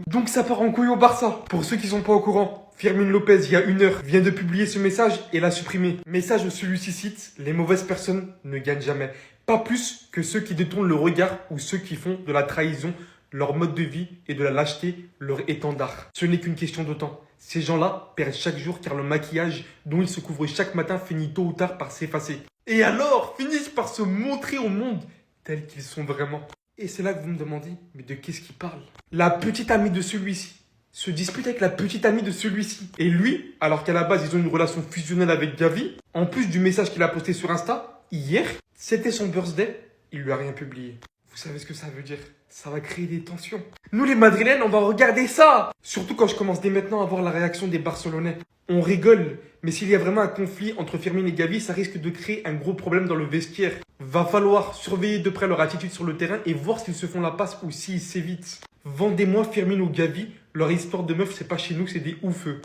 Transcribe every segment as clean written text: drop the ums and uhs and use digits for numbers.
Donc ça part en couille au Barça. Pour ceux qui sont pas au courant, Fermín López, il y a 1 heure, vient de publier ce message et l'a supprimé. Message où celui-ci cite: les mauvaises personnes ne gagnent jamais. Pas plus que ceux qui détournent le regard ou ceux qui font de la trahison leur mode de vie et de la lâcheté leur étendard. Ce n'est qu'une question de temps. Ces gens-là perdent chaque jour car le maquillage dont ils se couvrent chaque matin finit tôt ou tard par s'effacer. Et alors finissent par se montrer au monde tels qu'ils sont vraiment. Et c'est là que vous me demandez, mais de qu'est-ce qu'il parle? La petite amie de celui-ci se dispute avec la petite amie de celui-ci. Et lui, alors qu'à la base ils ont une relation fusionnelle avec Gavi, en plus du message qu'il a posté sur Insta, hier, c'était son birthday, il lui a rien publié. Vous savez ce que ça veut dire? Ça va créer des tensions. Nous les Madrilènes, on va regarder ça. Surtout quand je commence dès maintenant à voir la réaction des Barcelonais. On rigole, mais s'il y a vraiment un conflit entre Fermín et Gavi, ça risque de créer un gros problème dans le vestiaire. Va falloir surveiller de près leur attitude sur le terrain et voir s'ils se font la passe ou s'ils s'évitent. Vendez-moi Fermín ou Gavi, leur histoire de meuf, c'est pas chez nous, c'est des oufeux.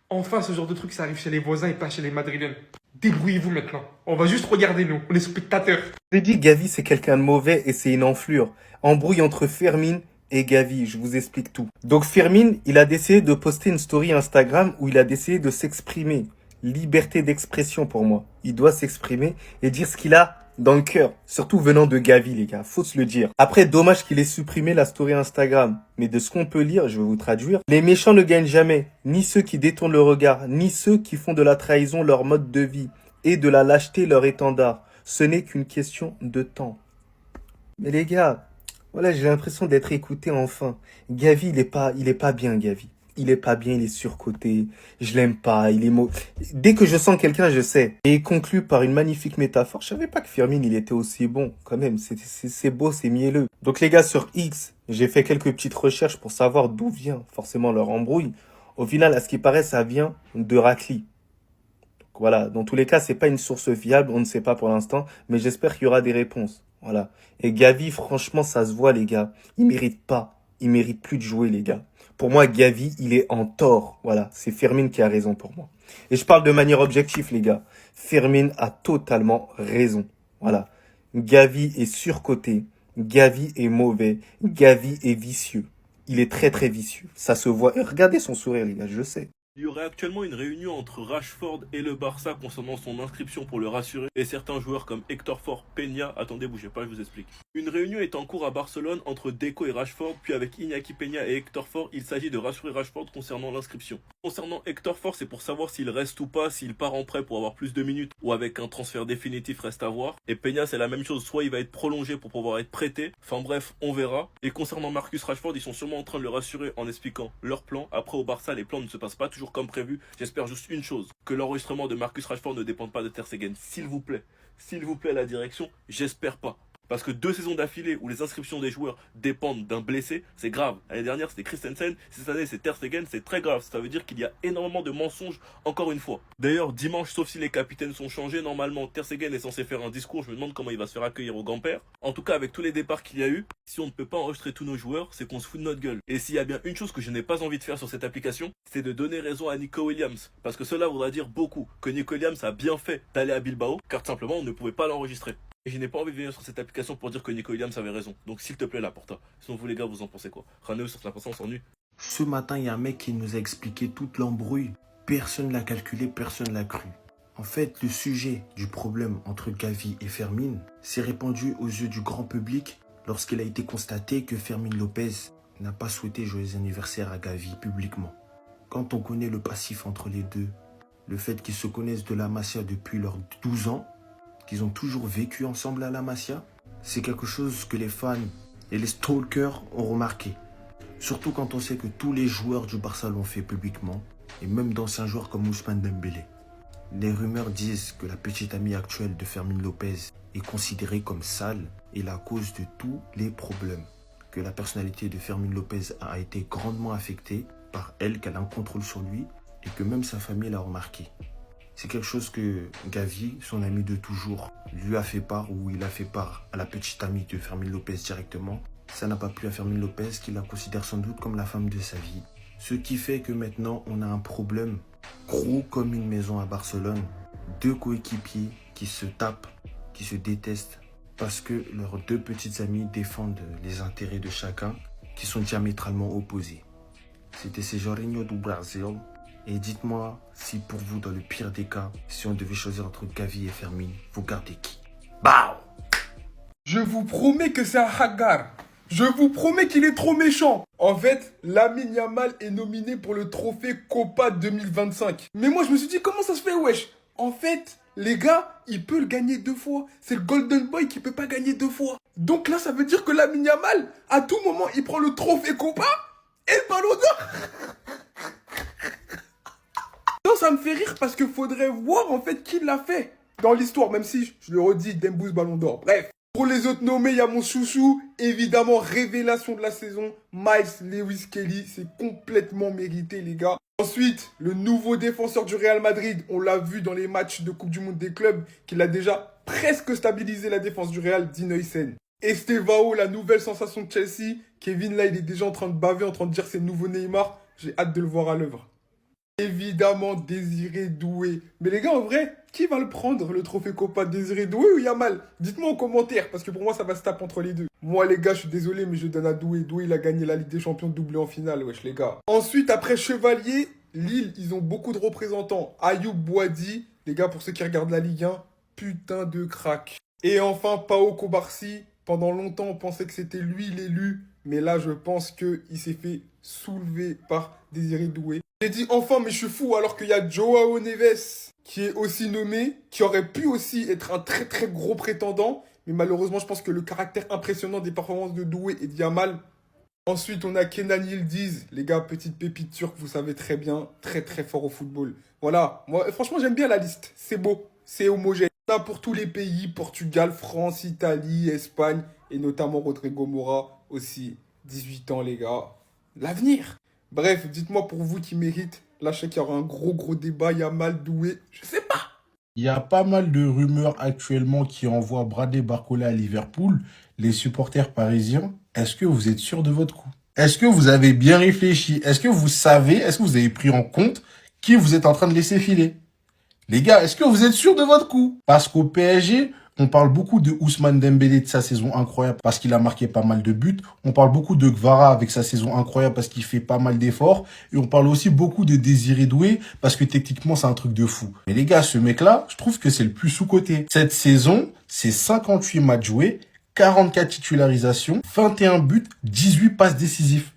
Enfin, ce genre de truc, ça arrive chez les voisins et pas chez les Madrilènes. Débrouillez-vous maintenant. On va juste regarder nous, on est spectateurs. Je dit, Gavi, c'est quelqu'un de mauvais et c'est une enflure. Embrouille entre Fermín et Gavi, je vous explique tout. Donc Fermín, il a décidé de poster une story Instagram où il a décidé de s'exprimer. Liberté d'expression pour moi. Il doit s'exprimer et dire ce qu'il a dans le cœur. Surtout venant de Gavi, les gars. Faut se le dire. Après, dommage qu'il ait supprimé la story Instagram. Mais de ce qu'on peut lire, je vais vous traduire. Les méchants ne gagnent jamais. Ni ceux qui détournent le regard, ni ceux qui font de la trahison leur mode de vie et de la lâcheté leur étendard. Ce n'est qu'une question de temps. Mais les gars, voilà, j'ai l'impression d'être écouté enfin. Gavi, il est pas bien, Gavi. Il est pas bien, il est surcoté. Je l'aime pas, il est Dès que je sens quelqu'un, je sais. Et il conclut par une magnifique métaphore. Je savais pas que Fermín, il était aussi bon. Quand même, c'est beau, c'est mielleux. Donc les gars, sur X, j'ai fait quelques petites recherches pour savoir d'où vient forcément leur embrouille. Au final, à ce qui paraît, ça vient de Racli. Donc voilà, dans tous les cas, c'est pas une source fiable, on ne sait pas pour l'instant, mais j'espère qu'il y aura des réponses. Voilà. Et Gavi, franchement, ça se voit, les gars. Il mérite pas. Il mérite plus de jouer, les gars. Pour moi, Gavi, il est en tort. Voilà, c'est Fermín qui a raison pour moi. Et je parle de manière objective, les gars. Fermín a totalement raison. Voilà. Gavi est surcoté. Gavi est mauvais. Gavi est vicieux. Il est très très vicieux. Ça se voit. Et regardez son sourire, les gars, je sais. Il y aurait actuellement une réunion entre Rashford et le Barça concernant son inscription pour le rassurer et certains joueurs comme Héctor Fort, Peña, attendez bougez pas je vous explique. Une réunion est en cours à Barcelone entre Deco et Rashford, puis avec Iñaki Peña et Héctor Fort, il s'agit de rassurer Rashford concernant l'inscription. Concernant Héctor Fort, c'est pour savoir s'il reste ou pas, s'il part en prêt pour avoir plus de minutes ou avec un transfert définitif reste à voir. Et Peña c'est la même chose, soit il va être prolongé pour pouvoir être prêté, enfin bref, on verra. Et concernant Marcus Rashford, ils sont sûrement en train de le rassurer en expliquant leur plan. Après au Barça, les plans ne se passent pas toujours comme prévu. J'espère juste une chose, que l'enregistrement de Marcus Rashford ne dépende pas de Ter Stegen. S'il vous plaît, la direction, j'espère pas. Parce que 2 saisons d'affilée où les inscriptions des joueurs dépendent d'un blessé, c'est grave. L'année dernière, c'était Christensen, cette année, c'est Ter Stegen, c'est très grave. Ça veut dire qu'il y a énormément de mensonges, encore une fois. D'ailleurs, dimanche, sauf si les capitaines sont changés, normalement, Ter Stegen est censé faire un discours. Je me demande comment il va se faire accueillir au grand-père. En tout cas, avec tous les départs qu'il y a eu, si on ne peut pas enregistrer tous nos joueurs, c'est qu'on se fout de notre gueule. Et s'il y a bien une chose que je n'ai pas envie de faire sur cette application, c'est de donner raison à Nico Williams. Parce que cela voudra dire beaucoup que Nico Williams a bien fait d'aller à Bilbao, car simplement, on ne pouvait pas l'enregistrer. Et je n'ai pas envie de venir sur cette application pour dire que Nico Williams avait raison. Donc s'il te plaît, la Porta. Sinon vous les gars, vous en pensez quoi? Raneo sur la porta, on s'ennuie. Ce matin, il y a un mec qui nous a expliqué toute l'embrouille. Personne ne l'a calculé, personne ne l'a cru. En fait, le sujet du problème entre Gavi et Fermín s'est répandu aux yeux du grand public lorsqu'il a été constaté que Fermín López n'a pas souhaité joyeux anniversaire à Gavi publiquement. Quand on connaît le passif entre les deux, le fait qu'ils se connaissent de la Masia depuis leurs 12 ans, qu'ils ont toujours vécu ensemble à la Masia, c'est quelque chose que les fans et les stalkers ont remarqué. Surtout quand on sait que tous les joueurs du Barça l'ont fait publiquement, et même d'anciens joueurs comme Ousmane Dembélé. Les rumeurs disent que la petite amie actuelle de Fermín López est considérée comme sale et la cause de tous les problèmes. Que la personnalité de Fermín López a été grandement affectée par elle, qu'elle a un contrôle sur lui, et que même sa famille l'a remarqué. C'est quelque chose que Gavi, son ami de toujours, lui a fait part ou il a fait part à la petite amie de Fermín López directement. Ça n'a pas plu à Fermín López qui la considère sans doute comme la femme de sa vie. Ce qui fait que maintenant on a un problème gros comme une maison à Barcelone. 2 coéquipiers qui se tapent, qui se détestent parce que leurs deux petites amies défendent les intérêts de chacun qui sont diamétralement opposés. C'était ces Jorginho du Brésil. Et dites-moi si pour vous, dans le pire des cas, si on devait choisir entre Gavi et Fermin, vous gardez qui? Bao! Je vous promets que c'est un hagar. Je vous promets qu'il est trop méchant. En fait, Lamine Yamal est nominé pour le trophée Copa 2025. Mais moi, je me suis dit, comment ça se fait, wesh? En fait, les gars, il peut le gagner 2 fois. C'est le Golden Boy qui peut pas gagner 2 fois. Donc là, ça veut dire que Lamine Yamal, à tout moment, il prend le trophée Copa et le Ballon d'Or. Non, ça me fait rire parce qu'il faudrait voir en fait qui l'a fait dans l'histoire, même si, je le redis, Dembous Ballon d'Or. Bref. Pour les autres nommés, il y a mon chouchou, évidemment, révélation de la saison, Miles Lewis Kelly. C'est complètement mérité, les gars. Ensuite, le nouveau défenseur du Real Madrid, on l'a vu dans les matchs de Coupe du Monde des clubs, qu'il a déjà presque stabilisé la défense du Real, Dean Huijsen. Estevao, la nouvelle sensation de Chelsea. Kevin, là, il est déjà en train de baver, en train de dire c'est le nouveau Neymar. J'ai hâte de le voir à l'œuvre. Évidemment, Désiré Doué. Mais les gars, en vrai, qui va le prendre, le trophée Copa, Désiré Doué ou Yamal? Dites-moi en commentaire, parce que pour moi, ça va se taper entre les deux. Moi, les gars, je suis désolé, mais je donne à Doué. Doué, il a gagné la Ligue des Champions doublé en finale, wesh, les gars. Ensuite, après Chevalier, Lille, ils ont beaucoup de représentants. Ayoub Boadi, les gars, pour ceux qui regardent la Ligue 1, putain de crack. Et enfin, Pao Kobarsi. Pendant longtemps, on pensait que c'était lui l'élu. Mais là, je pense qu'il s'est fait soulever par Désiré Doué. J'ai dit enfin, mais je suis fou, alors qu'il y a Joao Neves qui est aussi nommé, qui aurait pu aussi être un très très gros prétendant. Mais malheureusement, je pense que le caractère impressionnant des performances de Doué et de Yamal. Ensuite, on a Kenan Yildiz. Les gars, petite pépite turque, vous savez très bien, très très fort au football. Voilà, moi franchement, j'aime bien la liste. C'est beau, c'est homogène. On a pour tous les pays, Portugal, France, Italie, Espagne, et notamment Rodrigo Mora aussi. 18 ans, les gars. L'avenir. Bref, dites-moi pour vous qui mérite. Là, je sais qu'il y aura un gros débat. Yamal, Doué, je sais pas. Il y a pas mal de rumeurs actuellement qui envoient Bradley Barcola à Liverpool. Les supporters parisiens, est-ce que vous êtes sûr de votre coup? Est-ce que vous avez bien réfléchi? Est-ce que vous savez, est-ce que vous avez pris en compte qui vous êtes en train de laisser filer? Les gars, est-ce que vous êtes sûr de votre coup? Parce qu'au PSG, on parle beaucoup de Ousmane Dembélé, de sa saison incroyable parce qu'il a marqué pas mal de buts. On parle beaucoup de Gvara avec sa saison incroyable parce qu'il fait pas mal d'efforts. Et on parle aussi beaucoup de Désiré Doué parce que techniquement, c'est un truc de fou. Mais les gars, ce mec-là, je trouve que c'est le plus sous-coté. Cette saison, c'est 58 matchs joués, 44 titularisations, 21 buts, 18 passes décisives.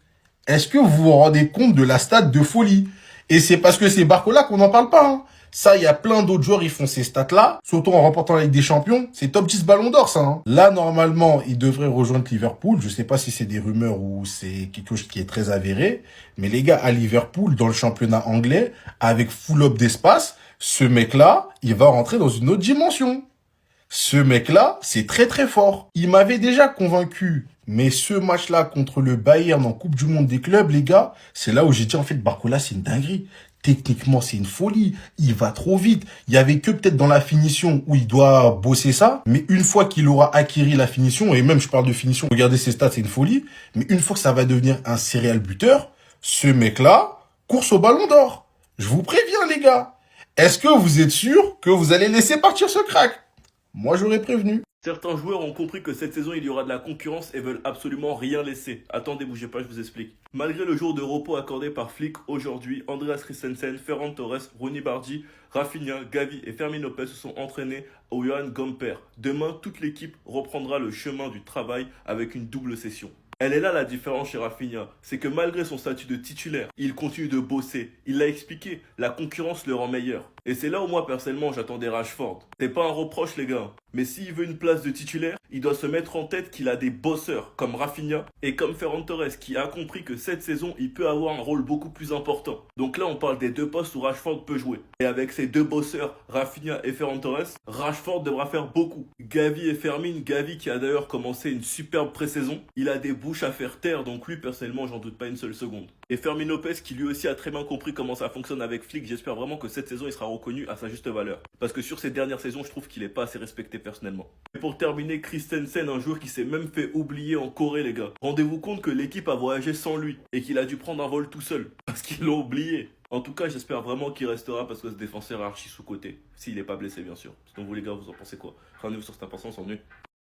Est-ce que vous vous rendez compte de la stat de folie? Et c'est parce que c'est Barcola qu'on n'en parle pas, hein. Ça, il y a plein d'autres joueurs, ils font ces stats-là. Surtout en remportant la Ligue des Champions. C'est top 10 Ballon d'Or, ça. Hein. Là, normalement, il devrait rejoindre Liverpool. Je sais pas si c'est des rumeurs ou c'est quelque chose qui est très avéré. Mais les gars, à Liverpool, dans le championnat anglais, avec full up d'espace, ce mec-là, il va rentrer dans une autre dimension. Ce mec-là, c'est très très fort. Il m'avait déjà convaincu. Mais ce match-là contre le Bayern en Coupe du Monde des clubs, les gars, c'est là où j'ai dit en fait, Barcola, c'est une dinguerie. Techniquement, c'est une folie. Il va trop vite. Il y avait que peut-être dans la finition où il doit bosser ça. Mais une fois qu'il aura acquis la finition, et même je parle de finition, regardez ses stats, c'est une folie. Mais une fois que ça va devenir un serial buteur, ce mec-là, course au Ballon d'Or. Je vous préviens, les gars. Est-ce que vous êtes sûr que vous allez laisser partir ce crack? Moi, j'aurais prévenu. Certains joueurs ont compris que cette saison il y aura de la concurrence et veulent absolument rien laisser. Attendez, bougez pas, je vous explique. Malgré le jour de repos accordé par Flick aujourd'hui, Andreas Christensen, Ferran Torres, Ronny Bardi, Rafinha, Gavi et Fermin Lopez se sont entraînés au Johan Gamper. Demain, toute l'équipe reprendra le chemin du travail avec une double session. Elle est là la différence chez Rafinha, c'est que malgré son statut de titulaire, il continue de bosser. Il l'a expliqué, la concurrence le rend meilleur. Et c'est là où moi personnellement j'attendais Rashford. C'est pas un reproche les gars, mais s'il veut une place de titulaire, il doit se mettre en tête qu'il a des bosseurs comme Rafinha et comme Ferran Torres qui a compris que cette saison il peut avoir un rôle beaucoup plus important. Donc là on parle des deux postes où Rashford peut jouer. Et avec ces deux bosseurs, Rafinha et Ferran Torres, Rashford devra faire beaucoup. Gavi et Fermin, Gavi qui a d'ailleurs commencé une superbe pré-saison, il a des bouches à faire taire, donc lui personnellement j'en doute pas une seule seconde. Et Fermin Lopez qui lui aussi a très bien compris comment ça fonctionne avec Flick, j'espère vraiment que cette saison il sera reconnu à sa juste valeur. Parce que sur ces dernières saisons je trouve qu'il est pas assez respecté personnellement. Et pour terminer, Christensen, un joueur qui s'est même fait oublier en Corée les gars. Rendez-vous compte que l'équipe a voyagé sans lui et qu'il a dû prendre un vol tout seul parce qu'ils l'ont oublié. En tout cas, j'espère vraiment qu'il restera parce que ce défenseur est archi sous-côté. S'il n'est pas blessé, bien sûr. Sinon, vous les gars, vous en pensez quoi? Rendez-vous sur cette importance en nu.